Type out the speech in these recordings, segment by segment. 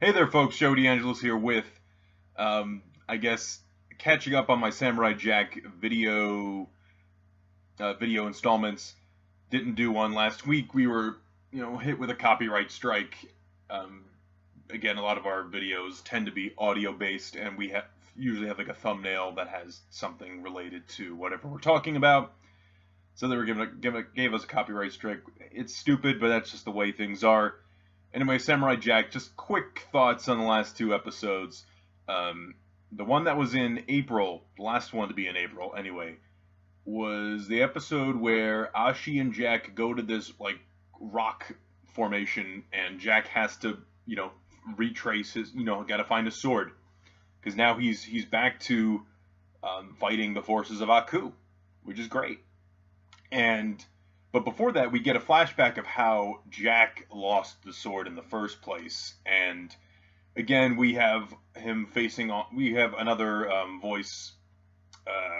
Hey there, folks. Joe DeAngelis here with, I guess, catching up on my Samurai Jack video installments. Didn't do one last week. We were, hit with a copyright strike. Um, Again, a lot of our videos tend to be audio based, and we usually have like a thumbnail that has something related to whatever we're talking about. So they were gave us a copyright strike. It's stupid, but that's just the way things are. Anyway, Samurai Jack, just quick thoughts on the last two episodes. The one that was in April, the last one to be in April anyway, was the episode where Ashi and Jack go to this like rock formation, and Jack has to, retrace his, gotta find a sword, because now he's back to fighting the forces of Aku, which is great. But before that, we get a flashback of how Jack lost the sword in the first place, and again we have him facing on. We have another voice.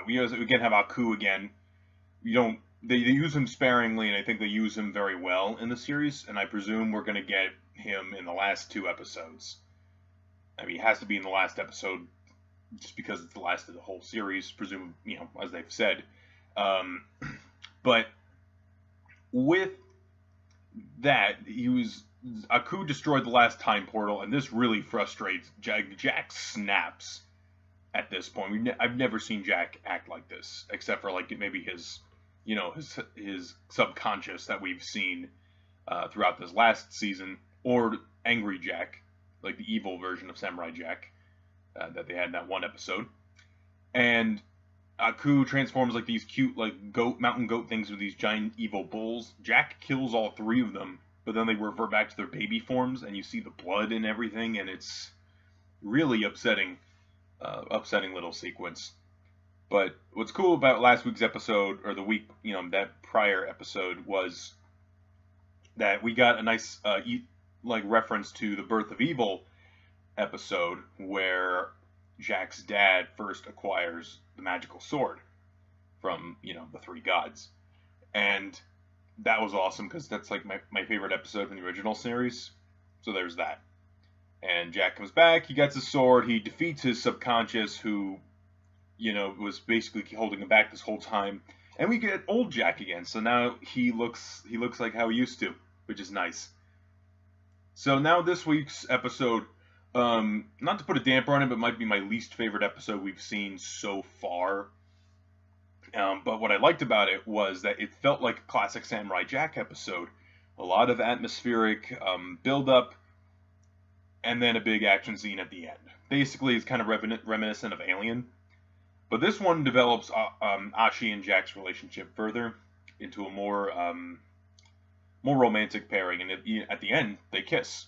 We again have Aku again. They use him sparingly, and I think they use him very well in the series. And I presume we're going to get him in the last two episodes. I mean, he has to be in the last episode just because it's the last of the whole series, presume, as they've said. But with that, Aku destroyed the last time portal, and this really frustrates Jack. Jack snaps at this point. I've never seen Jack act like this, except for like maybe his subconscious that we've seen throughout this last season, or Angry Jack, like the evil version of Samurai Jack that they had in that one episode. And Aku transforms like these cute like mountain goat things with these giant evil bulls. Jack kills all three of them, but then they revert back to their baby forms, and you see the blood and everything, and it's really upsetting little sequence. But what's cool about last week's episode, or the week, that prior episode, was that we got a nice reference to the Birth of Evil episode, where Jack's dad first acquires the magical sword from, the three gods. And that was awesome, because that's like my favorite episode from the original series. So there's that. And Jack comes back, he gets his sword, he defeats his subconscious, who, was basically holding him back this whole time. And we get old Jack again, so now he looks like how he used to, which is nice. So now this week's episode, not to put a damper on it, but might be my least favorite episode we've seen so far. But what I liked about it was that it felt like a classic Samurai Jack episode. A lot of atmospheric build-up, and then a big action scene at the end. Basically, it's kind of reminiscent of Alien. But this one develops Ashi and Jack's relationship further into a more romantic pairing. And at the end, they kiss.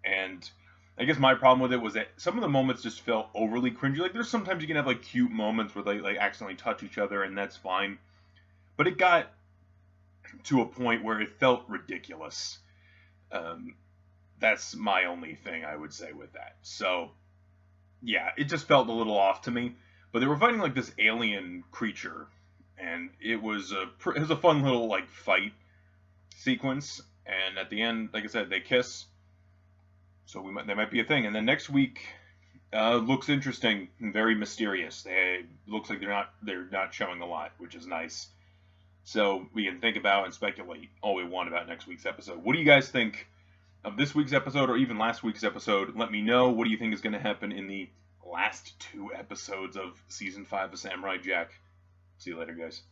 And I guess my problem with it was that some of the moments just felt overly cringy. Like, there's sometimes you can have like cute moments where they like accidentally touch each other, and that's fine. But it got to a point where it felt ridiculous. That's my only thing I would say with that. So yeah, it just felt a little off to me. But they were fighting like this alien creature, and it was a fun little like fight sequence. And at the end, like I said, they kiss. So they might be a thing. And then next week looks interesting and very mysterious. Looks like they're not showing a lot, which is nice. So we can think about and speculate all we want about next week's episode. What do you guys think of this week's episode, or even last week's episode? Let me know. What do you think is going to happen in the last two episodes of Season 5 of Samurai Jack? See you later, guys.